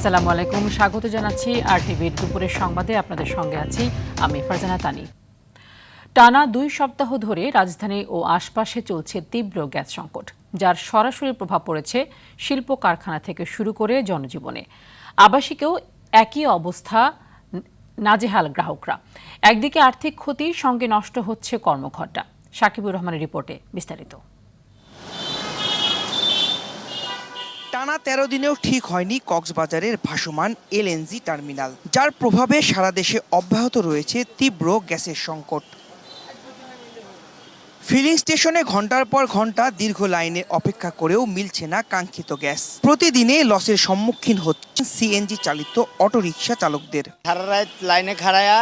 আসসালামু আলাইকুম, স্বাগত জানাচ্ছি আরটিভির দুপুরের সংবাদে। আপনাদের সঙ্গে আছি আমি ফারজানা তানি। টানা 2 সপ্তাহ ধরে রাজধানী ও আশপাশে চলছে তীব্র গ্যাস সংকট, যার সরাসরি প্রভাব পড়েছে শিল্প কারখানা থেকে শুরু করে জনজীবনে। আবাসিকেও একই অবস্থা, নাজেহাল গ্রাহকরা। একদিকে আর্থিক ক্ষতি, সঙ্গে নষ্ট হচ্ছে কর্মঘণ্টা। সাকিবুর রহমানের রিপোর্টে বিস্তারিত। টানা 13 দিনেও ঠিক হয়নি কক্সবাজারের ভাসমান এলএনজি টার্মিনাল, যার প্রভাবে সারা দেশে অব্যাহত রয়েছে তীব্র গ্যাসের সংকট। ফিলিং স্টেশনে ঘন্টার পর ঘন্টা দীর্ঘ লাইনে অপেক্ষা করেও মিলছে না কাঙ্ক্ষিত গ্যাস। প্রতিদিনে লসের সম্মুখীন হচ্ছে সিএনজি চালিত অটোরিকশা চালকদের। সারা রাত লাইনে খাড়ায়া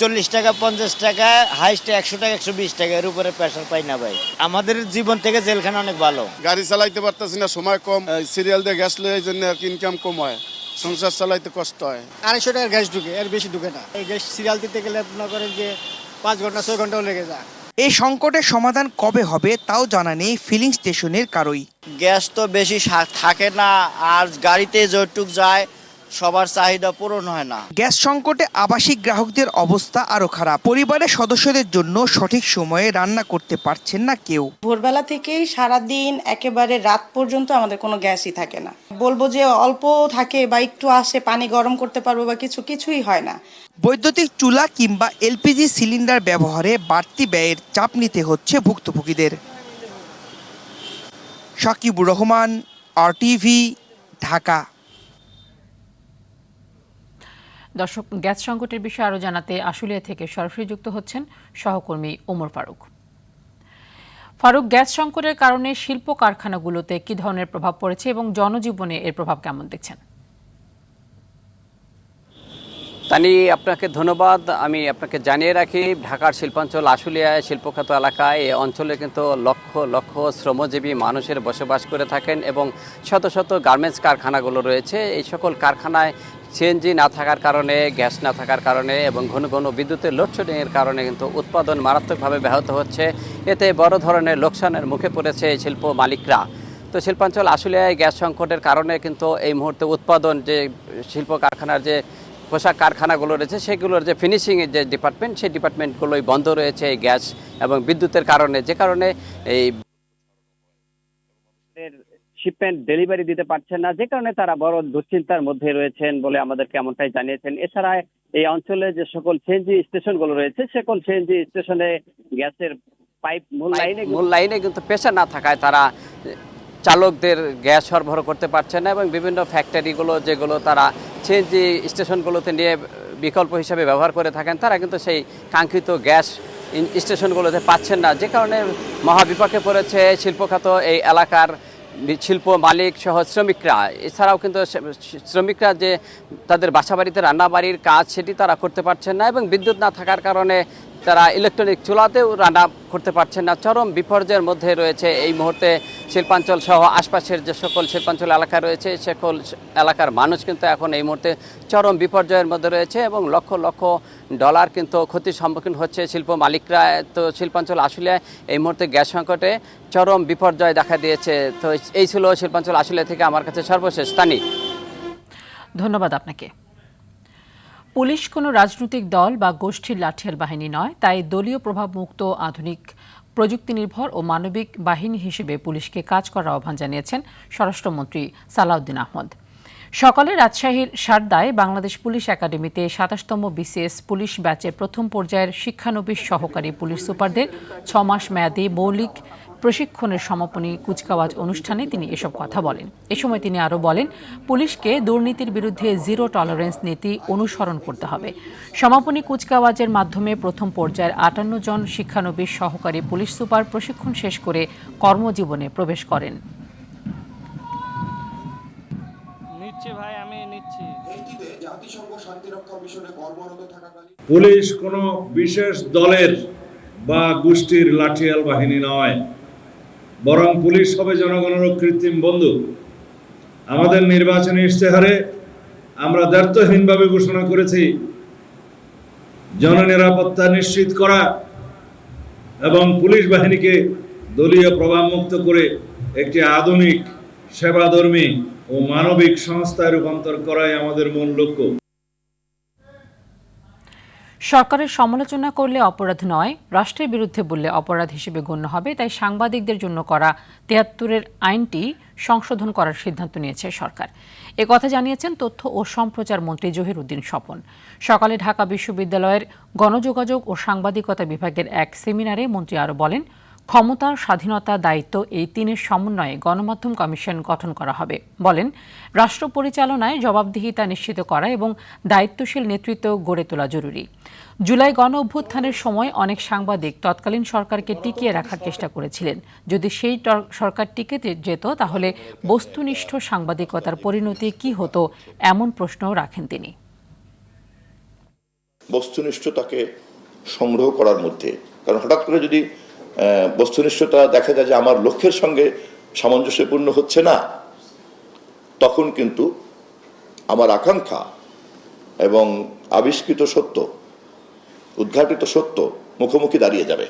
40 টাকা 50 টাকা, হাইস্ট 100 টাকা 120 টাকা, এর উপরে প্রেশার পাই না ভাই। আমাদের জীবন থেকে জেলখানা অনেক ভালো। গাড়ি চালাইতে পারতেছি না, সময় কম, সিরিয়াল দিয়ে গ্যাস লই, এই জন্য ইনকাম কম হয়, সংসার চালাইতে কষ্ট হয়। 250 টাকার গ্যাস ঢুকে, এর বেশি ঢুকে না। এই গ্যাস সিরিয়াল দিতে গেলে মনে করেন যে 5 ঘন্টা 6 ঘন্টাও লেগে যায়। এই সংকটের সমাধান কবে হবে তাও জানা নেই ফিলিং স্টেশনের কারোই। গ্যাস তো বেশি থাকে না, আর গাড়িতে যতটুক যায় সবার চাহিদা পূরণ হয় না। গ্যাস সংকটে আবাসিক গ্রাহকদের অবস্থা আরো খারাপ। পরিবারের সদস্যদের জন্য সঠিক সময়ে রান্না করতে পারছেন না কেউ। ভোরবেলা থেকেই সারাদিন একেবারে রাত পর্যন্ত আমাদের কোনো গ্যাসই থাকে না। বলবো যে অল্প থাকে বা একটু আসে, পানি গরম করতে পারবো বা কিছুই হয় না। বৈদ্যুতিক চুলা কিংবা এলপিজি সিলিন্ডার ব্যবহারে বাড়তি ব্যয়ের চাপ নিতে হচ্ছে ভুক্তভোগীদের। সাকিবুর রহমান, আরটিভি, ঢাকা। দর্শক, গ্যাস সংকটের বিষয়ে আরও জানাতে আশুলিয়া থেকে সরাসরি যুক্ত হচ্ছেন সহকর্মী ওমর ফারুক। ফারুক, গ্যাস সংকটের কারণে শিল্প কারখানাগুলোতে কি ধরনের প্রভাব পড়েছে এবং জনজীবনে এর প্রভাব কেমন দেখছেন? তানি, আপনাকে ধন্যবাদ। আমি আপনাকে জানিয়ে রাখি, ঢাকার শিল্পাঞ্চল আশুলিয়ায় শিল্পখাত এলাকায় এই অঞ্চলে কিন্তু লক্ষ লক্ষ শ্রমজীবী মানুষের বসবাস করে থাকেন এবং শত শত গার্মেন্টস কারখানাগুলো রয়েছে। এই সকল কারখানায় সিএনজি না থাকার কারণে, গ্যাস না থাকার কারণে এবং ঘন ঘন বিদ্যুতের লোডশেডিংয়ের কারণে কিন্তু উৎপাদন মারাত্মকভাবে ব্যাহত হচ্ছে। এতে বড় ধরনের লোকসানের মুখে পড়েছে শিল্প মালিকরা। তো শিল্পাঞ্চল আশুলিয়ায় গ্যাস সংকটের কারণে কিন্তু এই মুহূর্তে উৎপাদন, যে শিল্প কারখানার যে পোশাক কারখানাগুলো রয়েছে সেগুলোর যে ফিনিশিংয়ের যে ডিপার্টমেন্ট, সেই ডিপার্টমেন্টগুলোই বন্ধ রয়েছে এই গ্যাস এবং বিদ্যুতের কারণে, যে কারণে এই শিপমেন্ট ডেলিভারি দিতে পারছেন না, যে কারণে তারা বড় দুশ্চিন্তার মধ্যে রয়েছেন বলে আমাদেরকে এমনটাই জানিয়েছেন। এছাড়া এই অঞ্চলে যে সকল সিএনজি স্টেশনগুলো রয়েছে, সকল সিএনজি স্টেশনে গ্যাসের পাইপ মূল লাইনে কিন্তু প্রেসার না থাকায় তারা চালকদের গ্যাস সরবরাহ করতে পারছে না এবং বিভিন্ন ফ্যাক্টরিগুলো যেগুলো তারা সিএনজি স্টেশনগুলোতে নিয়ে বিকল্প হিসাবে ব্যবহার করে থাকেন, তারা কিন্তু সেই কাঙ্ক্ষিত গ্যাস স্টেশনগুলোতে পাচ্ছেন না, যে কারণে মহাবিপাকে পড়েছে শিল্পখাত এই এলাকার শিল্প মালিক সহ শ্রমিকরা। এছাড়াও কিন্তু শ্রমিকরা যে তাদের বাসাবাড়িতে রান্নাবাড়ির কাজ সেটি তারা করতে পারছেন না এবং বিদ্যুৎ না থাকার কারণে তারা ইলেকট্রনিক চুলাতেও রান্না করতে পারছেন না। চরম বিপর্যয়ের মধ্যে রয়েছে এই মুহূর্তে শিল্পাঞ্চল সহ আশপাশের যে সকল শিল্পাঞ্চল এলাকা রয়েছে, সকল এলাকার মানুষ কিন্তু এখন এই মুহূর্তে চরম বিপর্যয়ের মধ্যে রয়েছে এবং লক্ষ লক্ষ ডলার কিন্তু ক্ষতির সম্মুখীন হচ্ছে শিল্প মালিকরা। তো শিল্পাঞ্চল আশুলিয়ায় এই মুহূর্তে গ্যাস সংকটে চরম বিপর্যয় দেখা দিয়েছে। তো এই ছিল শিল্পাঞ্চল আশুলিয়া থেকে আমার কাছে সর্বশেষ। তানি, ধন্যবাদ আপনাকে। পুলিশ কোনো রাজনৈতিক দল বা গোষ্ঠীর লাঠিয়াল বাহিনী নয়, তাই দলীয় প্রভাবমুক্ত, আধুনিক, প্রযুক্তি নির্ভর ও মানবিক বাহিনী হিসেবে পুলিশকে কাজ করার আহ্বান জানিয়েছেন স্বরাষ্ট্রমন্ত্রী সালাউদ্দিন আহমদ। সকালে রাজশাহীর সারদায় বাংলাদেশ পুলিশ একাডেমিতে ২৭তম বিসিএস পুলিশ ব্যাচের প্রথম পর্যায়ের শিক্ষানবিশ সহকারী পুলিশ সুপারদের ৬ মাস মেয়াদী মৌলিক প্রশিক্ষণের সমাপনী কুচকাওয়াজ অনুষ্ঠানে তিনি এসব কথা বলেন। এ সময় তিনি আরও বলেন, পুলিশকে দুর্নীতির বিরুদ্ধে জিরো টলারেন্স নীতি অনুসরণ করতে হবে। সমাপনী কুচকাওয়াজের মাধ্যমে প্রথম পর্যায়ের ৫৮ জন শিক্ষানবিশ সহকারী পুলিশ সুপার প্রশিক্ষণ শেষ করে কর্মজীবনে প্রবেশ করেন। পুলিশ কোনো বিশেষ দলের বা গোষ্ঠীর লাঠিয়াল বাহিনী নয়, বরং পুলিশ হবে জনগণের কৃত্রিম বন্ধু। আমাদের নির্বাচনী ইশতেহারে আমরা দায়িত্বহীনভাবে ঘোষণা করেছি জননিরাপত্তা নিশ্চিত করা এবং পুলিশ বাহিনীকে দলীয় প্রভাবমুক্ত করে একটি আধুনিক, সেবাধর্মী ও মানবিক সংস্থায় রূপান্তর করাই আমাদের মূল লক্ষ্য। সরকারের সমালোচনা করলে অপরাধ নয়, রাষ্ট্রের বিরুদ্ধে বললে অপরাধ হিসেবে গণ্য হবে। তাই সাংবাদিকদের জন্য করা ৭৩-এর আইনটি সংশোধন করার সিদ্ধান্ত নিয়েছে সরকার। এ কথা জানিয়েছেন তথ্য ও সম্প্রচার মন্ত্রী জহিরউদ্দিন স্বপন। সকালে ঢাকা বিশ্ববিদ্যালয়ের গণযোগাযোগ ও সাংবাদিকতা বিভাগের এক সেমিনারে মন্ত্রী আরও বলেন, ক্ষমতা, স্বাধীনতা, দায়িত্ব এই তিনের সমন্বয়ে গণমাধ্যম কমিশন গঠন করা হবে। বলেন, রাষ্ট্র পরিচালনায় জবাবদিহিতা নিশ্চিত করা এবং দায়িত্বশীল নেতৃত্ব গড়ে তোলা জরুরি। জুলাই গণ অভ্যুত্থানের সময় অনেক সাংবাদিক তৎকালীন সরকারকে টিকিয়ে রাখার চেষ্টা করেছিলেন। যদি সেই সরকার টিকে যেত তাহলে বস্তুনিষ্ঠ সাংবাদিকতার পরিণতি কি হতো, এমন প্রশ্নও রাখেন তিনি। বস্তুনিষ্ঠতাকে সংগ্রহ করার মধ্যে, কারণ হঠাৎ করে যদি বস্তুনিষ্ঠতা দেখা যায় যে আমার লক্ষ্যের সঙ্গে সামঞ্জস্যপূর্ণ হচ্ছে না, তখন কিন্তু আমার আকাঙ্ক্ষা এবং আবিষ্কৃত সত্য, উদ্ঘাটিত সত্য মুখোমুখি দাঁড়িয়ে যাবে।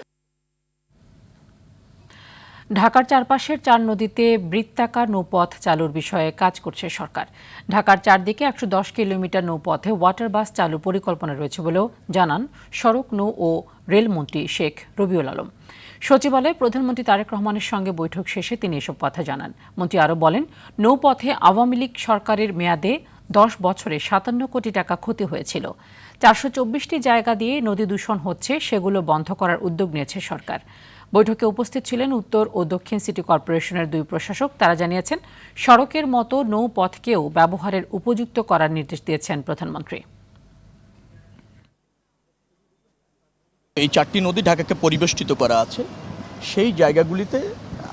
ঢাকার চারপাশের ৪ নদীতে বৃত্তাকার নৌপথ চালুর বিষয়ে কাজ করছে সরকার। ঢাকার চারদিকে ১১০ কিলোমিটার নৌপথে ওয়াটার বাস চালুর পরিকল্পনা রয়েছে বলেও জানান সড়ক, নৌ ও রেলমন্ত্রী শেখ রবিউল আলম। সচিবালয়ে প্রধানমন্ত্রী তারেক রহমানের সঙ্গে বৈঠক শেষে তিনি এসব কথা জানান। মন্ত্রী আরও বলেন, নৌপথে আওয়ামী লীগ সরকারের মেয়াদে ১০ বছরে ৫৭ কোটি টাকা ক্ষতি হয়েছিল। ৪২৪টি জায়গা দিয়ে নদী দূষণ হচ্ছে, সেগুলো বন্ধ করার উদ্যোগ নিয়েছে সরকার। বৈঠকে উপস্থিত ছিলেন উত্তর ও দক্ষিণ সিটি কর্পোরেশনের ২ প্রশাসক। তারা জানিয়েছেন, সড়কের মতো নৌপথকেও ব্যবহারের উপযুক্ত করার নির্দেশ দিয়েছেন প্রধানমন্ত্রী। এই ৪টি নদী ঢাকাকে পরিবেষ্টিত করা আছে, সেই জায়গাগুলিতে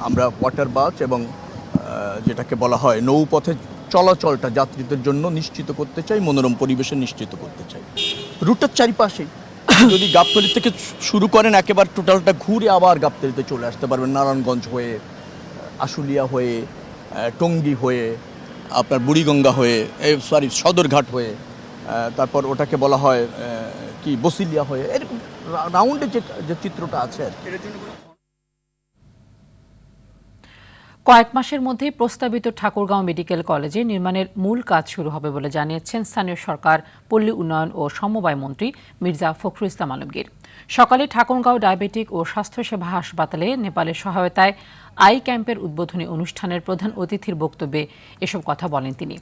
আমরা ওয়াটার বাস এবং যেটাকে বলা হয় নৌপথে চলাচলটা যাত্রীদের জন্য নিশ্চিত করতে চাই, মনোরম পরিবেশে নিশ্চিত করতে চাই। রুটটার চারিপাশে যদি গাবতলী থেকে শুরু করেন, একেবারে টোটালটা ঘুরে আবার গাবতলীতে চলে আসতে পারবেন, নারায়ণগঞ্জ হয়ে, আশুলিয়া হয়ে, টঙ্গী হয়ে, আপনার বুড়িগঙ্গা হয়ে, সদরঘাট হয়ে, তারপর ওটাকে বলা হয় কি বসিলিয়া হয়ে, এরকম রাউন্ডে যে চিত্রটা আছে আর কি। কয়েক মাসের মধ্যেই প্রস্তাবিত ঠাকুরগাঁও মেডিকেল কলেজে নির্মাণের মূল কাজ শুরু হবে বলে জানিয়েছেন স্থানীয় সরকার, পল্লী উন্নয়ন ও সমবায় মন্ত্রী মির্জা ফখরুল ইসলাম আলমগীর। সকালে ঠাকুরগাঁও ডায়াবেটিক ও স্বাস্থ্যসেবা হাসপাতালে নেপালের সহায়তায় আই ক্যাম্পের উদ্বোধনী অনুষ্ঠানের প্রধান অতিথির বক্তব্যে এসব কথা বলেন তিনি।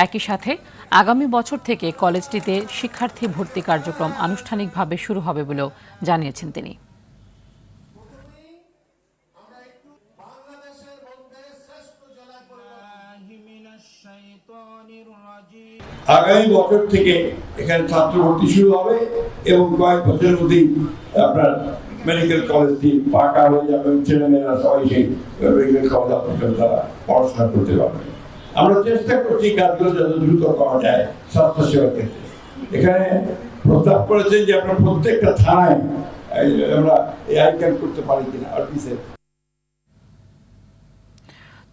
একই সাথে আগামী বছর থেকে কলেজটিতে শিক্ষার্থী ভর্তি কার্যক্রম আনুষ্ঠানিকভাবে শুরু হবে বলেও জানিয়েছেন তিনি। আগামী বছর থেকে এখানে ছাত্র ভর্তি শুরু হবে এবং কয়েক বছরের মধ্যেই আপনার মেডিকেল কলেজটি পাকা হয়ে যাবে, ছেলেমেয়েরা সবাই সেই মেডিকেল কলেজ তারা পড়াশোনা করতে পারবে। আমরা চেষ্টা করছি কাজগুলো যত দ্রুত করা যায় স্বাস্থ্যসেবা ক্ষেত্রে। এখানে প্রস্তাব করেছেন যে আমরা প্রত্যেকটা থানায় আমরা এই আই ক্যাম্প করতে পারি কিনা।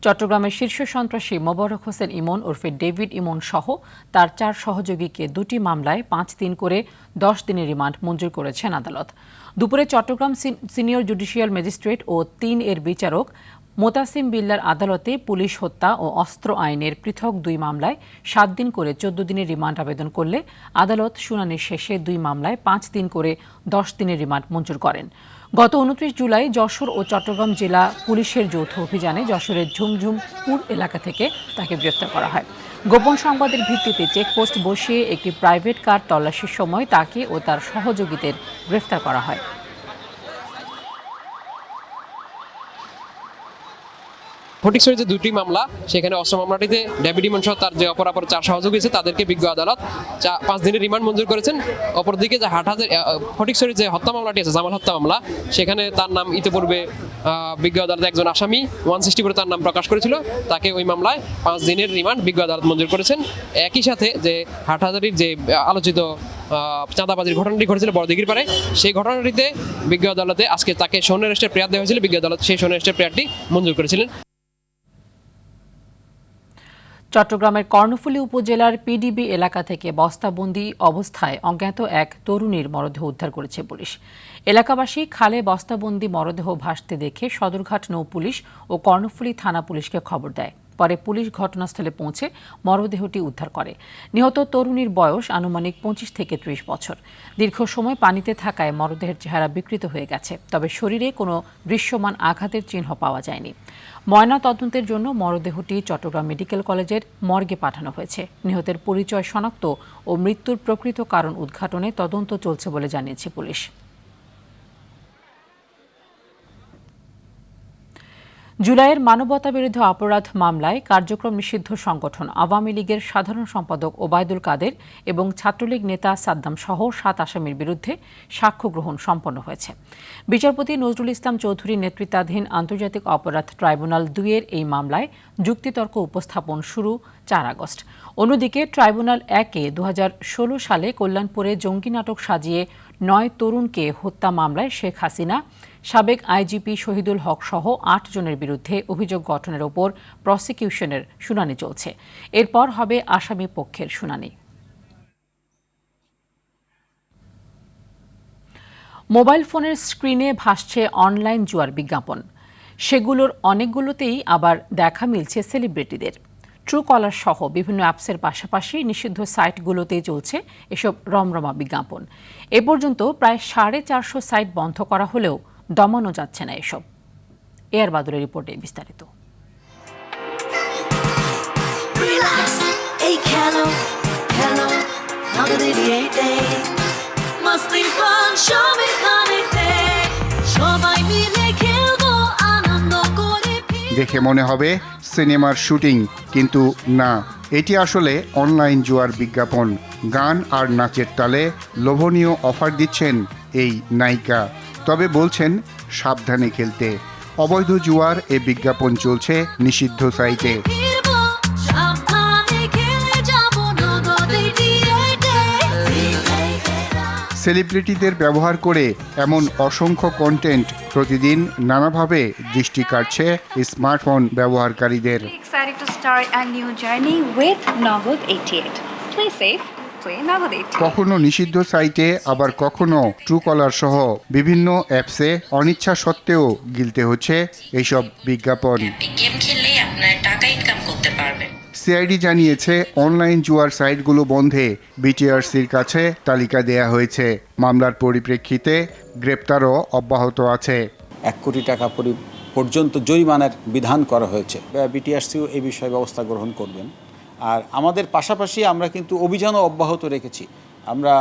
চট্টগ্রামের শীর্ষ সন্ত্রাসী মোবারক হোসেন ইমন ওরফে ডেভিড ইমন সহ তার ৪ সহযোগীকে ২টি মামলায় ৫ দিন করে ১০ দিনের রিমান্ড মঞ্জুর করেছেন আদালত। দুপুরে চট্টগ্রাম সিনিয়র জুডিশিয়াল ম্যাজিস্ট্রেট ও ৩ এর বিচারক মোতাসিম বিল্লার আদালতে পুলিশ হত্যা ও অস্ত্র আইনের পৃথক ২ মামলায় ৭ দিন করে ১৪ দিনের রিমান্ড আবেদন করলে আদালত শুনানির শেষে ২ মামলায় ৫ দিন করে ১০ দিনের রিমান্ড মঞ্জুর করেন। গত ২৯ জুলাই যশোর ও চট্টগ্রাম জেলা পুলিশের যৌথ অভিযানে যশোরের ঝুমঝুমপুর এলাকা থেকে তাকে গ্রেফতার করা হয়। গোপন সংবাদের ভিত্তিতে চেকপোস্ট বসিয়ে একটি প্রাইভেট কার তল্লাশির সময় তাকে ও তার সহযোগীদের গ্রেফতার করা হয়। ফটিকছড়ির যে ২টি মামলা, সেখানে অস্ত্র মামলাটিতে ডেভিড ইমন সহ তার যে অপরাপর ৪ সহযোগী আছে তাদেরকে বিজ্ঞ আদালত ৫ দিনের রিমান্ড মঞ্জুর করেছেন। অপরদিকে যে ফটিকছড়ির যে হত্যা মামলাটি আছে, জামাল হত্যা মামলা, সেখানে তার নাম ইতিপূর্বে বিজ্ঞ আদালত একজন আসামি 164 তার নাম প্রকাশ করেছিল, তাকে ওই মামলায় 5 দিনের রিমান্ড বিজ্ঞ আদালত মঞ্জুর করেছেন। একই সাথে যে হাটহাজারীর যে আলোচিত চাঁদাবাজির ঘটনাটি ঘটেছিল বড়দিঘির পারে, সেই ঘটনাটিতে বিজ্ঞ আদালতে আজকে তাকে সৌন অ্যারেস্টের প্রেয়ার দেওয়া হয়েছিল। বিজ্ঞ আদালত সেই সৌন অ্যারেস্টের প্রেয়ারটি মঞ্জুর করেছিলেন। চট্টগ্রামের কর্ণফুলী উপজেলার পিডিবি এলাকা থেকে বস্তাবন্দি অবস্থায় অজ্ঞাত এক তরুণীর মরদেহ উদ্ধার করেছে পুলিশ। এলাকাবাসী খালে বস্তাবন্দি মরদেহ ভাসতে দেখে সদরঘাট নৌ পুলিশ ও কর্ণফুলী থানা পুলিশকে খবর দেয়। পরে পুলিশ ঘটনাস্থলে পৌঁছে মরদেহটি উদ্ধার করে। নিহত তরুণীর বয়স আনুমানিক 25 থেকে 30 বছর। দীর্ঘ সময় পানিতে থাকায় মরদেহের চেহারা বিকৃত হয়ে গেছে, তবে শরীরে কোনো দৃশ্যমান আঘাতের চিহ্ন পাওয়া যায়নি। ময়না তদন্তের জন্য মরদেহটি চট্টগ্রাম মেডিকেল কলেজের মর্গে পাঠানো হয়েছে। নিহতের পরিচয় শনাক্ত ও মৃত্যুর প্রকৃত কারণ উদ্ঘাটনে তদন্ত চলছে বলে জানিয়েছে পুলিশ। জুলাইয়ের মানবতাবিরোধী অপরাধ মামলায় কার্যক্রম নিষিদ্ধ সংগঠন আওয়ামী লীগের সাধারণ সম্পাদক ওবায়দুল কাদের এবং ছাত্রলীগ নেতা সাদ্দাম সহ 7 আসামির বিরুদ্ধে সাক্ষ্য গ্রহণ সম্পন্ন হয়েছে। বিচারপতি নজরুল ইসলাম চৌধুরী নেতৃত্বাধীন আন্তর্জাতিক অপরাধ ট্রাইব্যুনাল 2-এর এই মামলায় যুক্তিতর্ক উপস্থাপন শুরু 4 আগস্ট। অন্যদিকে ট্রাইব্যুনাল 1-এ 2016 সালে কল্যাণপুরে জঙ্গি নাটক সাজিয়ে 9 তরুণকে হত্যা মামলায় শেখ হাসিনা, সাবেক আইজিপি শহীদুল হক সহ 8 জনের বিরুদ্ধে অভিযোগ গঠনের ওপর প্রসিকিউশনের শুনানি চলছে। এরপর হবে আসামি পক্ষের শুনানি। মোবাইল ফোনের স্ক্রিনে ভাসছে অনলাইন জুয়ার বিজ্ঞাপন। সেগুলোর অনেকগুলোতেই আবার দেখা মিলছে সেলিব্রিটিদের। ট্রুকলার সহ বিভিন্ন অ্যাপসের পাশাপাশি নিষিদ্ধ সাইটগুলোতেই চলছে এসব রমরমা বিজ্ঞাপন। এ পর্যন্ত প্রায় 450 সাইট বন্ধ করা হলেও দমানো যাচ্ছে না এসব। এয়ার বাদুরের রিপোর্টে বিস্তারিত। দেখে মনে হবে সিনেমার শুটিং, কিন্তু না, এটি আসলে অনলাইন জুয়ার বিজ্ঞাপন। গান আর নাচের তালে লোভনীয় অফার দিচ্ছেন এই নায়িকা, তবে বলছেন সাবধানে খেলতে। অবৈধ জুয়ার এ বিজ্ঞাপন চলছে নিষিদ্ধ সাইটে। সেলিব্রিটিদের ব্যবহার করে এমন অসংখ্য কন্টেন্ট প্রতিদিন নানাভাবে দৃষ্টি কাটছে স্মার্টফোন ব্যবহারকারীদের। কখনো নিষিদ্ধ সাইটে, আবার কখনো ট্রুকলার সহ বিভিন্ন অ্যাপসে অনিচ্ছা সত্ত্বেও গিলতে হচ্ছে এইসব বিজ্ঞাপন। গেম খেললেই আপনার টাকা ইনকাম করতে পারবেন। সিআইডি জানিয়েছে অনলাইন জুয়ার সাইটগুলো বন্ধে বিটিআরসির কাছে তালিকা দেয়া হয়েছে। মামলার পরিপ্রেক্ষিতে গ্রেপ্তারও অব্যাহত আছে। 1 কোটি টাকা পর্যন্ত জরিমানার বিধান করা হয়েছে। বিটিআরসিও এই বিষয়ে ব্যবস্থা গ্রহণ করবেন। আর আমাদের পাশাপাশি আমরা কিন্তু অভিযানও অব্যাহত রেখেছি। আমরা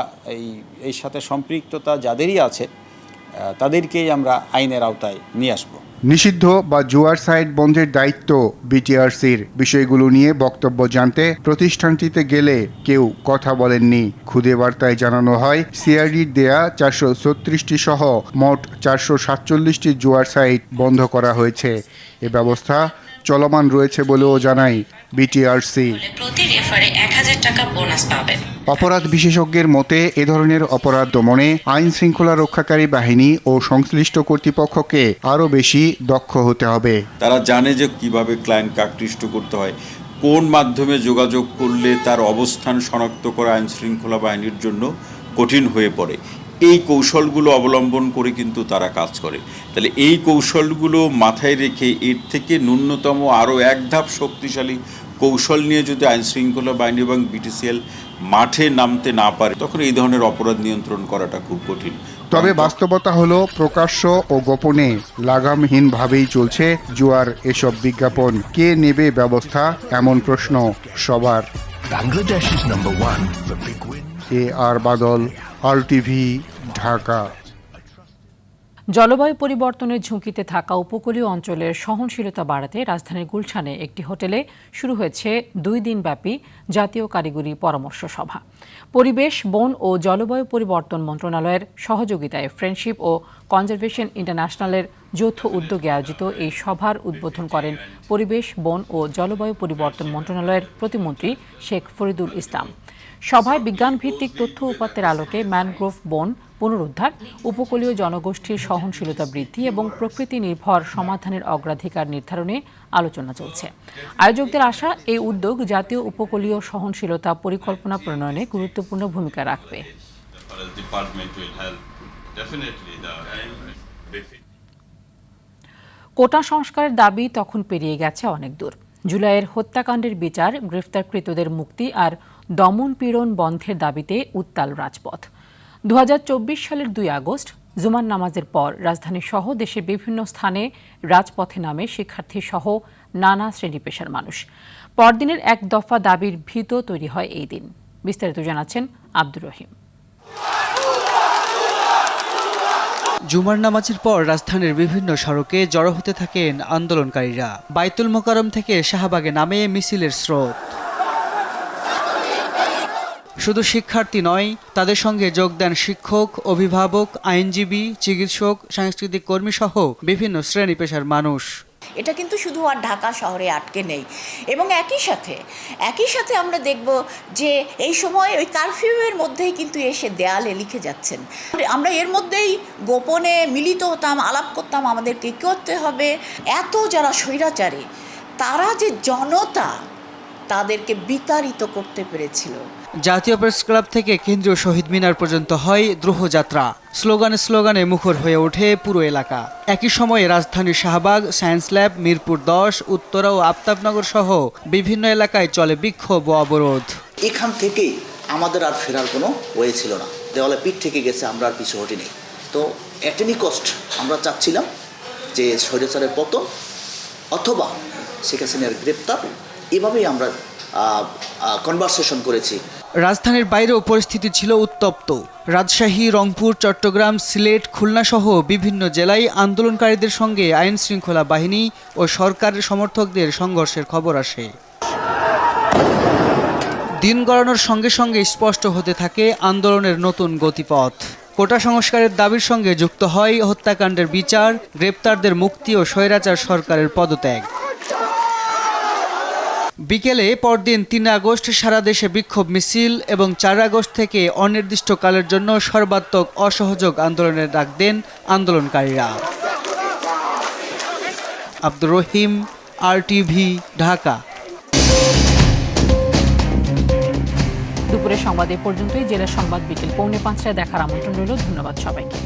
এই সাথে সম্পৃক্ততা যাদেরই আছে তাদেরকেই আমরা আইনের আওতায় নিয়ে আসব। নিষিদ্ধ বা জুয়ার সাইট বন্ধের দায়িত্ব বিটিআরসির। বিষয়গুলো নিয়ে বক্তব্য জানতে প্রতিষ্ঠানটিতে গেলে কেউ কথা বলেননি। খুদে বার্তায় জানানো হয়, সিআইডির দেয়া 436টি সহ মোট 447টি জুয়ার সাইট বন্ধ করা হয়েছে। এ ব্যবস্থা চলমান রয়েছে বলেও জানায় বিটিআরসি। প্রতি রেফারে 1000 টাকা বোনাস পাবেন। অপরাধ বিশেষজ্ঞের মতে এ ধরনের অপরাধ দমনে আইন শৃঙ্খলা রক্ষাকারী বাহিনী ও সংশ্লিষ্ট কর্তৃপক্ষকে আরও বেশি দক্ষ হতে হবে। তারা জানে যে কিভাবে ক্লায়েন্টকে আকৃষ্ট করতে হয়, কোন মাধ্যমে যোগাযোগ করলে তার অবস্থান শনাক্ত করা আইন শৃঙ্খলা বাহিনীর জন্য কঠিন হয়ে পড়ে। এই কৌশলগুলো অবলম্বন করে কিন্তু তারা কাজ করে। তাহলে এই কৌশলগুলো মাথায় রেখে এর থেকে ন্যূনতম আরও এক ধাপ শক্তিশালী কৌশল নিয়ে যদি আইন শৃঙ্খলা বাহিনী এবং বিটিসিএল মাঠে নামতে না পারে, তখন এই ধরনের অপরাধ নিয়ন্ত্রণ করাটা খুব কঠিন। তবে বাস্তবতা হলো প্রকাশ্য ও গোপনে লাগামহীনভাবেই চলছে জুয়ার এসব বিজ্ঞাপন। কে নেবে ব্যবস্থা, এমন প্রশ্ন সবার। AR বাদল, RTV, ঢাকা। জলবায়ু পরিবর্তনের ঝুঁকিতে থাকা উপকূলীয় অঞ্চলের সহনশীলতা বাড়াতে রাজধানীর গুলশানে একটি হোটেলে শুরু হয়েছে 2 দিনব্যাপী জাতীয় কারিগরি পরামর্শ সভা। পরিবেশ, বন ও জলবায়ু পরিবর্তন মন্ত্রণালয়ের সহযোগিতায় ফ্রেন্ডশিপ ও কনজারভেশন ইন্টারন্যাশনালের যৌথ উদ্যোগে আয়োজিত এই সভার উদ্বোধন করেন পরিবেশ, বন ও জলবায়ু পরিবর্তন মন্ত্রণালয়ের প্রতিমন্ত্রী শেখ ফরিদুল ইসলাম। সভায় বিজ্ঞানভিত্তিক তথ্য উপাত্তের আলোকে ম্যানগ্রোভ বন পুনরুদ্ধার, উপকূলীয় জনগোষ্ঠীর সহনশীলতা বৃদ্ধি এবং প্রকৃতি নির্ভর সমাধানের অগ্রাধিকার নির্ধারণে আলোচনা চলছে। আয়োজকদের আশা, এই উদ্যোগ জাতীয় উপকূলীয় সহনশীলতা পরিকল্পনা প্রণয়নে গুরুত্বপূর্ণ ভূমিকা রাখবে। কোটা সংস্কারের দাবি তখন পেরিয়ে গেছে অনেক দূর। জুলাইয়ের হত্যাকাণ্ডের বিচার, গ্রেফতারকৃতদের মুক্তি আর দমন পীড়ন বন্ধের দাবিতে উত্তাল রাজপথ। 2024 সালের 2 আগস্ট জুমার নামাজের পর রাজধানী সহ দেশের বিভিন্ন স্থানে রাজপথে নামে শিক্ষার্থী সহ নানা শ্রেণী পেশার মানুষ। পরদিনের এক দফা দাবির ভিত তৈরি হয় এই দিন। বিস্তারিত জানাচ্ছেন আব্দুর রহিম। জুমার নামাজের পর রাজধানীর বিভিন্ন সড়কে জড়ো হতে থাকেন আন্দোলনকারীরা। বাইতুল মোকাররম থেকে শাহবাগে নামে মিছিলের স্রোত। শুধু শিক্ষার্থী নয়, তাদের সঙ্গে যোগ দেন শিক্ষক, অভিভাবক, আইনজীবী, চিকিৎসক, সাংস্কৃতিক কর্মী সহ বিভিন্ন শ্রেণী পেশার মানুষ। এটা কিন্তু শুধু আর ঢাকা শহরে আটকে নেই, এবং একই সাথে আমরা দেখব যে এই সময় ওই কারফিউয়ের মধ্যেই কিন্তু এসে দেয়ালে লিখে যাচ্ছেন। আমরা এর মধ্যেই গোপনে মিলিত হতাম, আলাপ করতাম আমাদেরকে কী করতে হবে। এত যারা স্বৈরাচারী, তারা যে জনতা তাদেরকে বিতাড়িত করতে পেরেছিল। জাতীয় প্রেস ক্লাব থেকে কেন্দ্রীয় শহীদ মিনার পর্যন্ত হয় দ্রোহযাত্রা। স্লোগানে মুখর হয়ে ওঠে পুরো এলাকা। একই সময়ে রাজধানীর শাহবাগ, সায়েন্স ল্যাব, মিরপুর 10, উত্তরা ও আফতাবনগর সহ বিভিন্ন এলাকায় চলে বিক্ষোভ ও অবরোধ। এখান থেকেই আমাদের আর ফেরার কোনো ওয়ে ছিল না, দেওয়ালে পিঠ থেকে গেছে, আমরা আর পিছু হটিনি। তো এট এনি কস্ট আমরা চাচ্ছিলাম যে স্বৈরাচারের পতন অথবা শেখ হাসিনার গ্রেপ্তার। এভাবেই আমরা কনভারসেশন করেছি। রাজধানীর বাইরেও পরিস্থিতি ছিল উত্তপ্ত। রাজশাহী, রংপুর, চট্টগ্রাম, সিলেট, খুলনা সহ বিভিন্ন জেলায় আন্দোলনকারীদের সঙ্গে আইন শৃঙ্খলা বাহিনী ও সরকারের সমর্থকদের সংঘর্ষের খবর আসে। দিন গড়ানোর সঙ্গে সঙ্গে স্পষ্ট হতে থাকে আন্দোলনের নতুন গতিপথ। কোটা সংস্কারের দাবির সঙ্গে যুক্ত হয় হত্যাকাণ্ডের বিচার, গ্রেপ্তারদের মুক্তি ও স্বৈরাচার সরকারের পদত্যাগ। বিকেলে পরদিন 3 আগস্ট সারা দেশে বিক্ষোভ মিছিল এবং 4 আগস্ট থেকে অনির্দিষ্টকালের জন্য সর্বাত্মক অসহযোগ আন্দোলনের ডাক দেন আন্দোলনকারীরা। আব্দুর রহিম, RTV, ঢাকা। দুপুরের সংবাদ এ পর্যন্তই। জেলার সংবাদ বিকেল 4:45টায় দেখার আমন্ত্রণ রইল। ধন্যবাদ সবাইকে।